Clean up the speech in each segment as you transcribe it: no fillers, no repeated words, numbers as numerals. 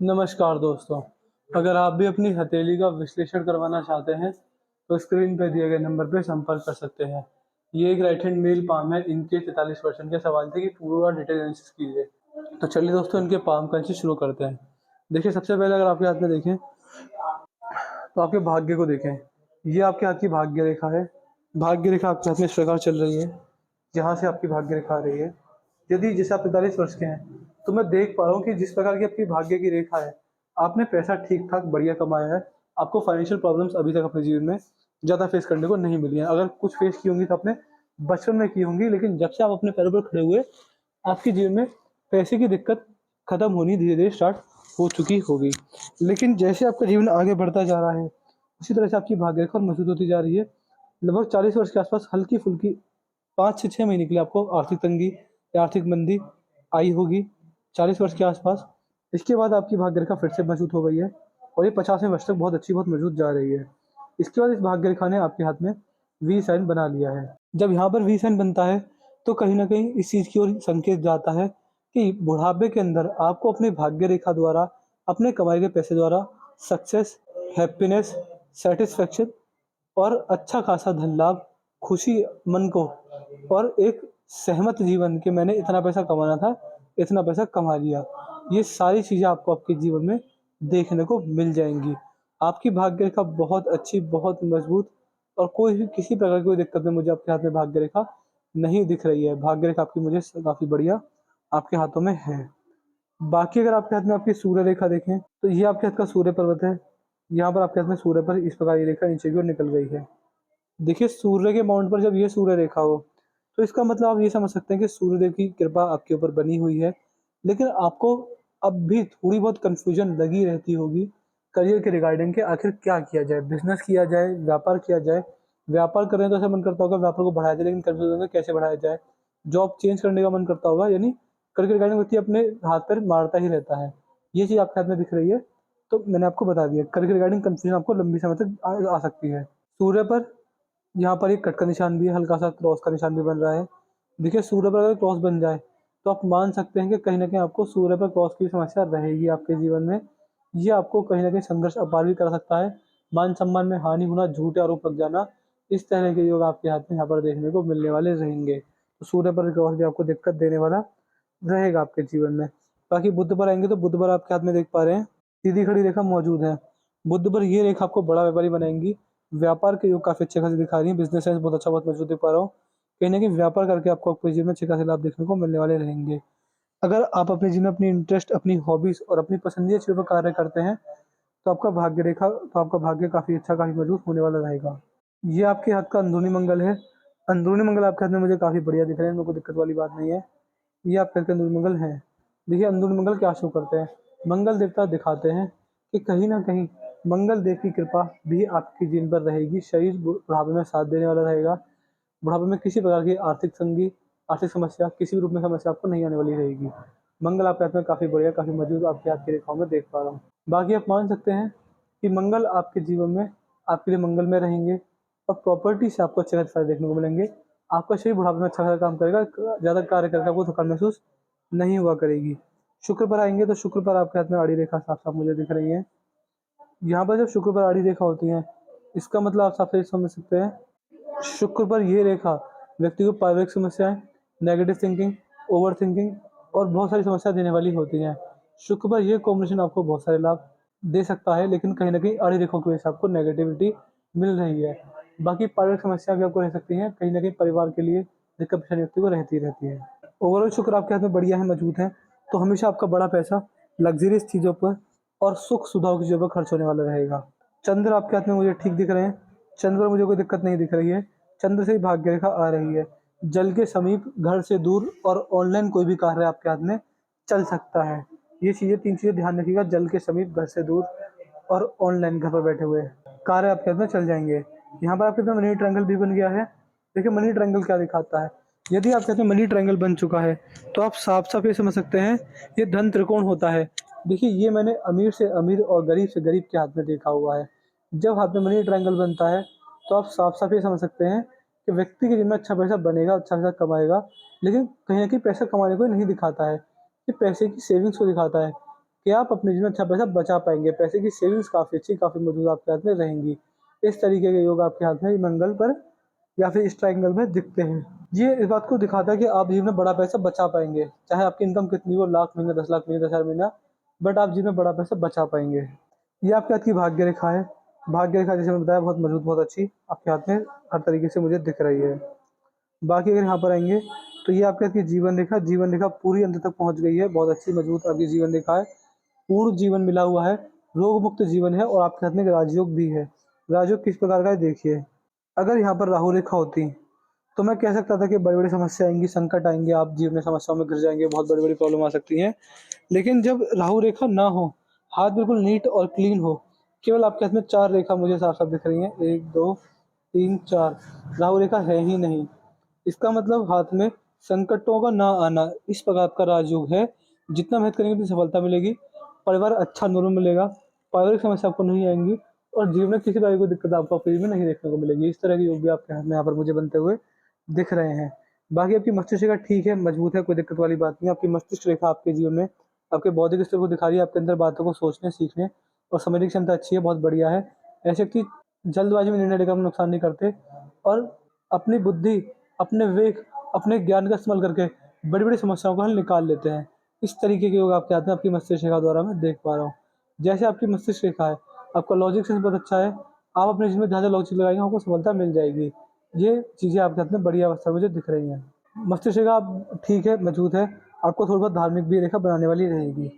नमस्कार दोस्तों, अगर आप भी अपनी हथेली का विश्लेषण करवाना चाहते हैं, तो स्क्रीन पर दिए गए नंबर पर संपर्क कर सकते हैं। ये एक राइट हैंड मेल पाम है। इनके 43% के सवाल थे कि पूरा डिटेल एनालिसिस कीजिए। तो चलिए दोस्तों, इनके पाम का एनालिसिस शुरू करते हैं। देखिए, सबसे पहले अगर आपके हाथ में देखें, तो आपके भाग्य को देखें। ये आपके हाथ की भाग्य रेखा है। भाग्य रेखा आपके हाथ में इस प्रकार चल रही है, यहाँ से आपकी भाग्य रेखा आ रही है। यदि जैसे आप 45 वर्ष के हैं, तो मैं देख पा रहा हूँ कि जिस प्रकार की आपकी भाग्य की रेखा है, आपने पैसा ठीक-ठाक बढ़िया कमाया है। आपको फाइनेंशियल प्रॉब्लम्स अभी तक अपने जीवन में ज़्यादा फेस करने को नहीं मिली हैं। अगर कुछ फेस की होंगी तो आपने बचपन में की होंगी, लेकिन जब से आप अपने पैरों पर खड़े हुए, आपके जीवन में पैसे की दिक्कत खत्म होनी धीरे-धीरे स्टार्ट हो चुकी होगी। लेकिन जैसे आपका जीवन आगे बढ़ता जा रहा है, उसी तरह से आपकी भाग्य रेखा मजबूत होती जा रही है। लगभग 40 वर्ष के आसपास हल्की-फुल्की 5 से 6 महीने के लिए आपको आर्थिक तंगी या आर्थिक मंदी आई होगी, 40 वर्ष के आसपास। इसके बाद आपकी भाग्य रेखा फिर से मजबूत हो गई है और ये 50वें वर्ष तक बहुत अच्छी, बहुत मजबूत जा रही है। इसके बाद इस भाग्य रेखा ने आपके हाथ में वी साइन बना लिया है। जब यहाँ पर वी साइन बनता है, तो कहीं न कहीं इस चीज़ की ओर संकेत जाता है कि बुढ़ापे के अंदर आपको अपनी भाग्य रेखा द्वारा, अपने कमाए गए पैसे द्वारा सक्सेस, हैप्पीनेस, सैटिस्फैक्शन और अच्छा खासा धन लाभ, खुशी मन को और एक सहमत जीवन कि मैंने इतना पैसा कमाना था, इतना पैसा कमा लिया। ये सारी चीज़ें आपको आपके जीवन में देखने को मिल जाएँगी। आपकी भाग्य रेखा बहुत अच्छी, बहुत मज़बूत और कोई भी किसी प्रकार की कोई दिक्कत नहीं मुझे आपके हाथ में भाग्य रेखा नहीं दिख रही है। भाग्य रेखा आपकी मुझे काफ़ी बढ़िया आपके हाथों में है। बाकी अगर आपके हाथ में आपकी सूर्य रेखा देखें, तो ये आपके हाथ का सूर्य पर्वत है। यहाँ पर आपके हाथ में सूर्य पर इस प्रकार ये रेखा नीचे की ओर निकल गई है। देखिए, सूर्य के माउंट पर जब ये सूर्य रेखा हो, तो इसका मतलब आप ये समझ सकते हैं कि सूर्यदेव की कृपा आपके ऊपर बनी हुई है। लेकिन आपको अब भी थोड़ी बहुत कन्फ्यूज़न लगी रहती होगी करियर के रिगार्डिंग कि आखिर क्या किया जाए? बिज़नेस किया जाए, व्यापार किया जाए? व्यापार कर रहे हैं तो ऐसा मन करता होगा व्यापार को बढ़ाया जाए, लेकिन कन्फ्यूज़न होगा कैसे बढ़ाया जाए? जॉब चेंज करने का मन करता होगा, यानी करियर के रिगार्डिंग व्यक्ति अपने हाथ-पैर मारता ही रहता है। ये चीज़ आपके हाथ में दिख रही है, तो मैंने आपको बता दिया। करियर के रिगार्डिंग कन्फ्यूज़न आपको लंबी समय तक आ सकती है। सूर्य पर यहाँ पर एक कट का निशान भी है, हल्का-सा क्रॉस का निशान भी बन रहा है। देखिए, सूर्य पर अगर क्रॉस बन जाए, तो आप मान सकते हैं कि कहीं न कहीं आपको सूर्य पर क्रॉस की समस्या रहेगी आपके जीवन में। ये आपको कहीं न कहीं संघर्ष अपार भी कर सकता है। मान-सम्मान में हानि होना, झूठे आरोप लग जाना, इस तरह के योग आपके हाथ में यहाँ पर देखने को मिलने वाले रहेंगे। तो सूर्य पर क्रॉस भी आपको दिक्कत देने वाला रहेगा आपके जीवन में। बाकी बुध पर आएँगे, तो बुध पर आपके हाथ में देख पा रहे हैं, सीधी खड़ी रेखा मौजूद है। बुध पर ये रेखा आपको बड़ा व्यापारी बनाएँगी। व्यापार के योग काफ़ी अच्छे खासे दिखा रही हैं, बिज़नेस सेंस बहुत अच्छा, बहुत मजबूत देख पा रहा हूँ। कहीं न कहीं व्यापार करके आपको आपके जीवन में अच्छे खासे लाभ देखने को मिलने वाले रहेंगे। अगर आप अपने जीवन में अपनी इंटरेस्ट, अपनी हॉबीज़ और अपनी पसंदीदा चीज़ों पर कार्य करते हैं, तो आपका भाग्य काफ़ी अच्छा, काफ़ी मजबूत होने वाला रहेगा। ये आपके हाथ का अंदरूनी मंगल है। अंदरूनी मंगल आपके हाथ में मुझे काफ़ी बढ़िया दिख रहे हैं, इनमें कोई दिक्कत वाली बात नहीं है। ये आपके अंदर मंगल हैं। देखिए, अंदर मंगल क्या शो करते हैं? मंगल देवता दिखाते हैं कि कहीं न कहीं मंगल देव की कृपा भी आपके जीवन पर रहेगी। शरीर बुढ़ापे में साथ देने वाला रहेगा। बुढ़ापे में किसी प्रकार की आर्थिक तंगी, आर्थिक समस्या, किसी भी रूप में समस्या आपको नहीं आने वाली रहेगी। मंगल आपके हाथ में काफ़ी बढ़िया, काफ़ी मजबूत आपके हाथ की रेखाओं में देख पा रहा हूँ। बाकी आप मान सकते हैं कि मंगल आपके जीवन में आपके लिए मंगलमय रहेंगे और प्रॉपर्टी से आपको अच्छे खासे फायदे देखने को मिलेंगे। आपका शरीर बुढ़ापे में अच्छा खासा काम करेगा, ज़्यादा कार्य करके आपको थकान महसूस नहीं हुआ करेगी। शुक्र पर आएँगे, तो शुक्र पर आपके हाथ में आड़ी रेखा साफ-साफ मुझे दिख रही है। यहाँ पर जब शुक्र पर आड़ी रेखा होती है, इसका मतलब आप साफ-साफ ये समझ सकते हैं, शुक्र पर ये रेखा व्यक्ति को पारिवारिक समस्याएँ, नेगेटिव थिंकिंग, ओवरथिंकिंग और बहुत सारी समस्या देने वाली होती हैं। शुक्र पर ये कॉम्बिनेशन आपको बहुत सारे लाभ दे सकता है, लेकिन कहीं न कहीं आड़ी रेखाओं की वजह से आपको नेगेटिविटी मिल रही है। बाकी पारिवारिक समस्या भी आपको रह सकती हैं, कहीं न कहीं परिवार के लिए दिक्कत परेशानी व्यक्ति को रहती रहती है। ओवरऑल शुक्र आपके हाथ में बढ़िया है, मजबूत है, तो हमेशा आपका बड़ा पैसा लग्ज़रियस चीज़ों पर और सुख-सुविधाओं की चीज़ों पर खर्च होने वाला रहेगा। चंद्र आपके हाथ में मुझे ठीक दिख रहे हैं, चंद्र पर मुझे कोई दिक्कत नहीं दिख रही है, चंद्र से ही भाग्य रेखा आ रही है। जल के समीप, घर से दूर और ऑनलाइन कोई भी कार्य आपके हाथ में चल सकता है। ये चीज़ें 3 चीज़ें ध्यान रखिएगा, जल के समीप, घर से दूर और ऑनलाइन घर पर बैठे हुए कार्य आपके हाथ में चल जाएँगे। यहाँ पर आपके पास मनी ट्रायंगल भी बन गया है। देखिए, मनी ट्रायंगल क्या दिखाता है? यदि आपके हाथ में मनी ट्रायंगल बन चुका है, तो आप साफ-साफ ये समझ सकते हैं, ये धन त्रिकोण होता है। देखिए, ये मैंने अमीर से अमीर और गरीब से गरीब के हाथ में देखा हुआ है। जब हाथ में मनी ट्रायंगल बनता है, तो आप साफ-साफ ये समझ सकते हैं कि व्यक्ति के जेब में अच्छा पैसा बनेगा, अच्छा पैसा कमाएगा, लेकिन कहीं न कहीं पैसा कमाने को ही नहीं दिखाता है, ये पैसे की सेविंग्स को दिखाता है। कि आप अपने जीवन में अच्छा पैसा बचा पाएंगे। पैसे की सेविंग्स काफ़ी अच्छी, काफ़ी मजबूत आपके हाथ में रहेंगी। इस तरीके के योग आपके हाथ में मंगल पर या फिर इस ट्रायंगल में दिखते हैं। ये इस बात को दिखाता है कि आप जीवन में बड़ा पैसा बचा पाएंगे, चाहे आपकी इनकम कितनी हो, लाख महीना, 10 लाख महीना, 10,000 महीना, बट आप जीवन में बड़ा पैसा बचा पाएंगे। ये आपके हाथ की भाग्य रेखा है। भाग्य रेखा जैसे मैंने बताया बहुत मजबूत, बहुत अच्छी आपके हाथ में हर तरीके से मुझे दिख रही है। बाकी अगर यहाँ पर आएंगे तो ये आपके हाथ की जीवन रेखा पूरी अंत तक पहुँच गई है। बहुत अच्छी मजबूत आपकी जीवन रेखा है। पूर्ण जीवन मिला हुआ है, रोग मुक्त जीवन है और आपके हाथ में एक राजयोग भी है। राजयोग किस प्रकार का है देखिए, अगर यहाँ पर राहु रेखा होती तो मैं कह सकता था कि बड़ी-बड़ी समस्या आएँगी, संकट आएँगे, आप जीवन में समस्याओं में घिर जाएँगे, बहुत बड़ी-बड़ी प्रॉब्लम आ सकती हैं। लेकिन जब राहु रेखा ना हो, हाथ बिल्कुल नीट और क्लीन हो, केवल आपके हाथ में 4 रेखा मुझे साफ-साफ दिख रही हैं, 1, 2, 3, 4, राहु रेखा है ही नहीं। इसका मतलब हाथ में संकटों का ना आना, इस प्रकार का राजयोग है। जितना मेहनत करेंगे उतनी सफलता मिलेगी, परिवार अच्छा नॉर्मल मिलेगा, पारिवारिक समस्या आपको नहीं आएँगी और जीवन में किसी प्रकार की कोई दिक्कत आपको फ्री में नहीं देखने को मिलेगी। इस तरह के योग भी आपके हाथ में यहाँ पर मुझे बनते हुए दिख रहे हैं। बाकी आपकी मस्तिष्क रेखा ठीक है, मजबूत है, कोई दिक्कत वाली बात नहीं है। आपकी मस्तिष्क रेखा आपके जीवन में आपके बौद्धिक स्तर को दिखा रही है, आपके अंदर बातों को सोचने, सीखने और समझने की क्षमता अच्छी है, बहुत बढ़िया है। ऐसे व्यक्ति जल्दबाजी में निर्णय लेकर अपना नुकसान नहीं करते और अपनी बुद्धि, अपने विवेक, अपने ज्ञान का इस्तेमाल करके बड़ी-बड़ी समस्याओं का हल निकाल लेते हैं। इस तरीके के योग आपके हाथ में आपकी मस्तिष्क रेखा द्वारा मैं देख पा रहा हूँ। जैसे आपकी मस्तिष्क रेखा है, आपका लॉजिक सेंस बहुत अच्छा है, आप अपने जीवन में जहाँ-जहाँ लॉजिक लगाएँगे आपको सफलता मिल जाएगी। ये चीज़ें आपके हाथ में बढ़िया अवस्था में मुझे दिख रही हैं। मस्तिष्क रेखा आप ठीक है, मजबूत है, आपको थोड़ी बहुत धार्मिक भी रेखा बनाने वाली रहेगी।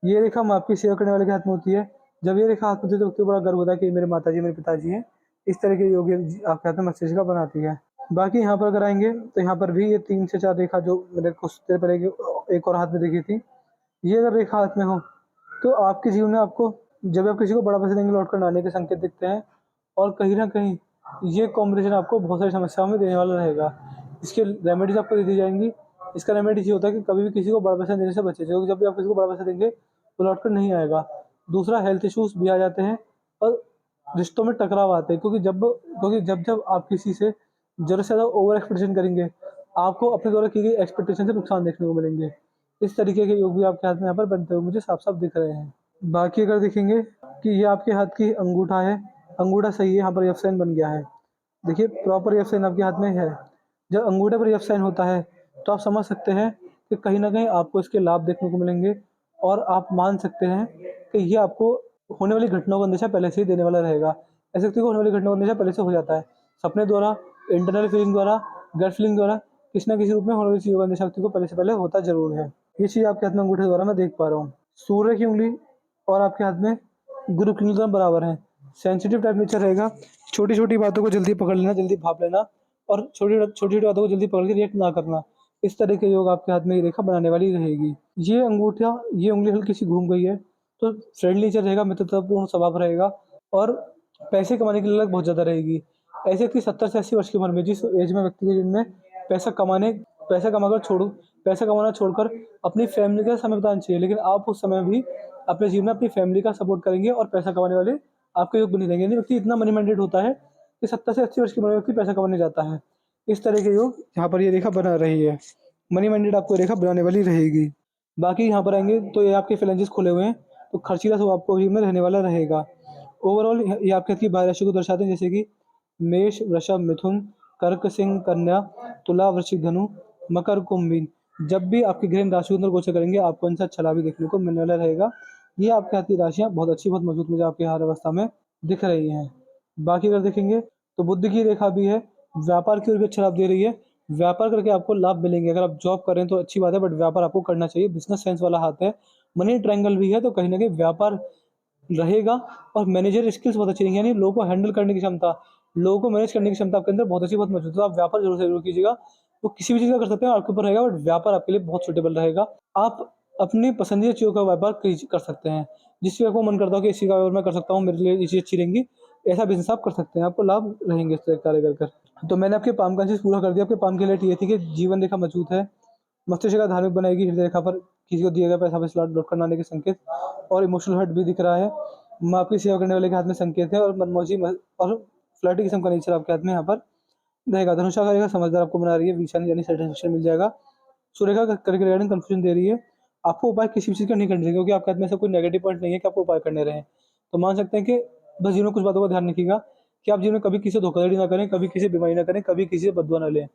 ये रेखा माँ की सेवा करने वाले के हाथ में होती है। जब ये रेखा हाथ में होती है तो व्यक्ति को बड़ा गर्व होता है कि मेरे माताजी, मेरे पिताजी हैं। इस तरह के योग आपके हाथ में मस्तिष्क रेखा बनाती है। बाकी यहाँ पर अगर आएँगे तो यहाँ पर भी ये 3 से 4 रेखा जो मैंने कुछ देर पहले एक और हाथ में देखी थी, ये अगर रेखा हाथ में हो तो आपके जीवन में आपको जब आप किसी को बड़ा पैसा देंगे लौट कर ना आने के संकेत दिखते हैं और कहीं न कहीं ये कॉम्बिनेशन आपको बहुत सारी समस्याओं में देने वाला रहेगा। इसके रेमेडीज़ आपको दे दी जाएँगी। इसका रेमेडी ये होता है कि कभी भी किसी को बड़ा पैसा देने से बचें, क्योंकि जब भी आप किसी को बड़ा पैसा देंगे तो लौट कर नहीं आएगा। दूसरा, हेल्थ इश्यूज़ भी आ जाते हैं और रिश्तों में टकराव आते हैं, क्योंकि जब-जब आप किसी से ज़रूरत से ज़्यादा ओवर एक्सपेक्टेशन करेंगे, आपको अपने द्वारा की गई एक्सपेक्टेशन से नुकसान देखने को मिलेंगे। इस तरीके के योग भी आपके हाथ में यहाँ पर बनते हुए मुझे साफ-साफ दिख रहे हैं। बाकी अगर देखेंगे कि ये आपके हाथ की अंगूठा है, अंगूठा सही है, यहाँ पर एफ साइन बन गया है। देखिए प्रॉपर एफ साइन आपके हाथ में है। जब अंगूठे पर एफ साइन होता है, तो आप समझ सकते हैं कि कहीं न कहीं आपको इसके लाभ देखने को मिलेंगे और आप मान सकते हैं कि ये आपको होने वाली घटनाओं का अंदेशा पहले से ही देने वाला रहेगा। ऐसे व्यक्ति को होने वाली घटनाओं का अंदेशा पहले से हो जाता है। सपने द्वारा, इंटरनल फीलिंग द्वारा, गट फीलिंग द्वारा, किसी न किसी रूप में होने वाली चीज़ों का अंदेशा व्यक्ति को पहले से पहले होता ज़रूर है। ये चीज़ आपके हाथ में अंगूठे द्वारा मैं देख पा रहा हूँ। सूर्य की उँगली और आपके हाथ में गुरु की उँगली दोनों बराबर हैं। सेंसिटिव टाइप नेचर रहेगा। छोटी-छोटी बातों को जल्दी पकड़ लेना, जल्दी भाँप लेना और छोटी-छोटी बातों को जल्दी पकड़ के रिएक्ट ना करना। इस तरह के योग आपके हाथ में ये रेखा बनाने वाली रहेगी। ये उँगली हल्की-सी घूम गई है, तो फ्रेंडली नेचर रहेगा, मित्रतापूर्ण स्वभाव रहेगा और पैसे कमाने की ललक बहुत ज़्यादा रहेगी। ऐसे व्यक्ति 70 से 80 वर्ष की उम्र में, जिस एज में व्यक्ति के जीवन में पैसा कमाने पैसा कमाकर छोड़ो पैसा कमाना छोड़कर अपनी फैमिली के साथ समय बिताना चाहिए, लेकिन आप उस समय भी अपने जीवन में अपनी फैमिली का सपोर्ट करेंगे और पैसा कमाने वाले आपके योग बने रहेंगे। यानी व्यक्ति इतना मनी माइंडेड होता है कि 70 से 80 वर्ष की उम्र में व्यक्ति पैसा कमाने जाता है। इस तरह के योग यहाँ पर ये रेखा बना रही है। मनी माइंडेड आपको रेखा बनाने वाली रहेगी। बाकी यहाँ पर आएँगे तो ये आपके फ़ाइनेंसेस खुले हुए हैं, तो खर्चीला स्वभाव आपको जीवन में रहने वाला रहेगा। ओवरऑल ये आपके हाथ की 12 राशि को दर्शाते हैं, जैसे कि मेष, वृषभ, मिथुन, कर्क, सिंह, कन्या, तुला, वृश्चिक, धनु, मकर, कुंभ, मीन। जब भी आपकी ग्रह इन राशियों के अंदर गोचर करेंगे, आपको इनसे अच्छा लाभ भी देखने को मिलने वाला रहेगा। ये आपके हाथ की राशियाँ बहुत अच्छी, बहुत मजबूत मुझे आपकी हर अवस्था में दिख रही हैं। बाकी अगर देखेंगे तो बुध की रेखा भी है, व्यापार की ओर भी अच्छा लाभ दे रही है। व्यापार करके आपको लाभ मिलेंगे। अगर आप जॉब कर रहे हैं तो अच्छी बात है, बट व्यापार आपको करना चाहिए। बिज़नेस सेंस वाला हाथ है। मनी ट्रायंगल भी है, तो कहीं न कहीं व्यापार रहेगा और मैनेजर स्किल्स बहुत अच्छी रहेंगी, यानी लोगों को हैंडल करने की क्षमता, लोगों को मैनेज करने की क्षमता आपके अंदर बहुत अच्छी, बहुत मजबूत है। तो आप व्यापार ज़रूर से ज़रूर कीजिएगा। वो किसी भी चीज़ का कर सकते हैं, आपके ऊपर रहेगा, बट व्यापार आपके लिए बहुत सूटेबल रहेगा। आप अपनी पसंदीदा चीज़ों का व्यापार कर सकते हैं। जिस चीज़ का आपको मन करता हो कि इस चीज़ का व्यापार मैं कर सकता हूँ, मेरे लिए ये चीज़ अच्छी रहेंगी, ऐसा बिज़नेस आप कर सकते हैं, आपको लाभ रहेंगे इस तरह के कार्य कर कर। तो मैंने आपके पाम का चीज़ पूरा कर दिया। आपके पाम की लाइट ये थी कि जीवन रेखा मजबूत है, मस्तिष्क रेखा धार्मिक बनाएगी, हृदय रेखा पर किसी को दिया गया पैसा वापस लौट कर ना आने के संकेत और इमोशनल हर्ट भी दिख रहा है। माँ आपकी सेवा करने वाले के हाथ में संकेत है और मनमौजी और फ्लर्टी किस्म का नेचर आपके हाथ में यहाँ पर रहेगा। धनुषा का रेखा समझदार आपको बना रही है, विषाण यानी सैटिस्फैक्शन मिल जाएगा। सूर्य का करियर रिगार्डिंग कंफ्यूजन दे रही है। आपको उपाय किसी भी चीज़ का नहीं करना चाहिए, क्योंकि आपके हाथ में ऐसा कोई नेगेटिव पॉइंट नहीं है कि आपको उपाय करने रहें। तो मान सकते हैं कि बस जीवन में कुछ बातों का ध्यान रखिएगा कि आप जीवन में कभी किसी से धोखाधड़ी ना करें, कभी किसी से बेईमानी ना करें, कभी किसी से बददुआ ना लें,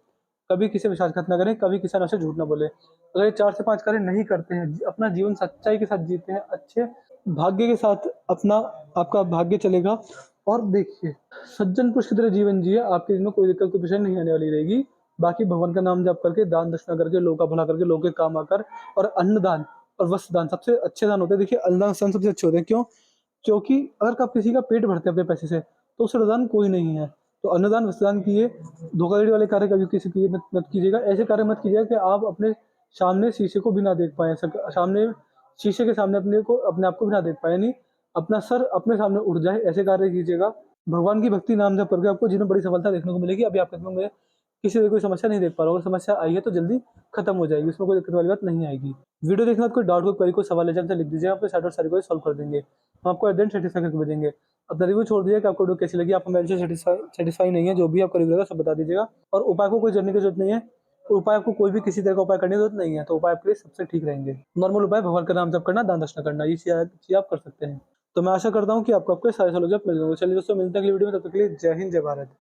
कभी किसी से विश्वासघात ना करें, कभी किसी से झूठ ना बोलें। अगर ये 4 से 5 कार्य नहीं करते हैं, अपना जीवन सच्चाई के साथ जीते हैं, अच्छे भाग्य के साथ अपना आपका भाग्य चलेगा। और देखिए, सज्जन पुरुष की तरह जीवन जिए, आपके जीवन में कोई दिक्कत, कोई परेशानी नहीं आने वाली रहेगी। बाकी भगवान का नाम जप करके, दान दक्षिणा करके, लोगों का भला करके, लोगों के काम आकर, और अन्नदान और वस्त्र दान सबसे अच्छे दान होते हैं। देखिए, अन्नदान वस्त्र दान सबसे अच्छे होते हैं। क्यों? क्योंकि अगर आप किसी का पेट भरते हैं अपने पैसे से, तो उससे बड़ा दान कोई नहीं है। तो अन्नदान, वस्त्रदान कीजिए। धोखाधड़ी वाले कार्य कभी किसी की मत कीजिएगा। ऐसे कार्य मत कीजिएगा कि आप अपने सामने शीशे को भी ना देख पाएँ, सामने शीशे के सामने अपने आप को भी ना देख पाएँ, यानी अपना सर अपने सामने उठ जाए, ऐसे कार्य कीजिएगा। भगवान की भक्ति, नाम जप करके आपको जीवन में बड़ी सफलता देखने को मिलेगी। अभी आपके जीवन में किसी से कोई समस्या नहीं देख पा रहा हूँ, अगर समस्या आई है तो जल्दी खत्म हो जाएगी, उसमें कोई दिक्कत वाली बात नहीं आएगी। वीडियो देखने के बाद कोई डाउट, कोई क्वेरी, कोई सवाल है, जल्द से लिख दीजिए, आपके सारे सारी को सॉल्व कर देंगे। हम आपको एट द एंड सेटिस्फाई करके भेजेंगे। अपना रिव्यू छोड़ दीजिए कि आपको वीडियो कैसी लगी, आपको मेरे से सेटिस्फाई नहीं है, जो भी आपका रिव्यू रहेगा सब बता दीजिएगा। और उपाय को कोई जानने की जरूरत नहीं है, उपाय आपको कोई भी किसी तरह का उपाय करने की जरूरत नहीं है, तो उपाय आपके लिए सबसे ठीक रहेंगे। नॉर्मल उपाय भगवान का नाम जप करना, दान दक्षिणा करना, ये चीज़ आप कर सकते हैं। तो मैं आशा करता हूँ कि आपको आपके सारे सॉल्यूशन मिल गए होंगे। चलिए दोस्तों, मिलते हैं अगली वीडियो में, तब तक के लिए जय हिंद, जय भारत।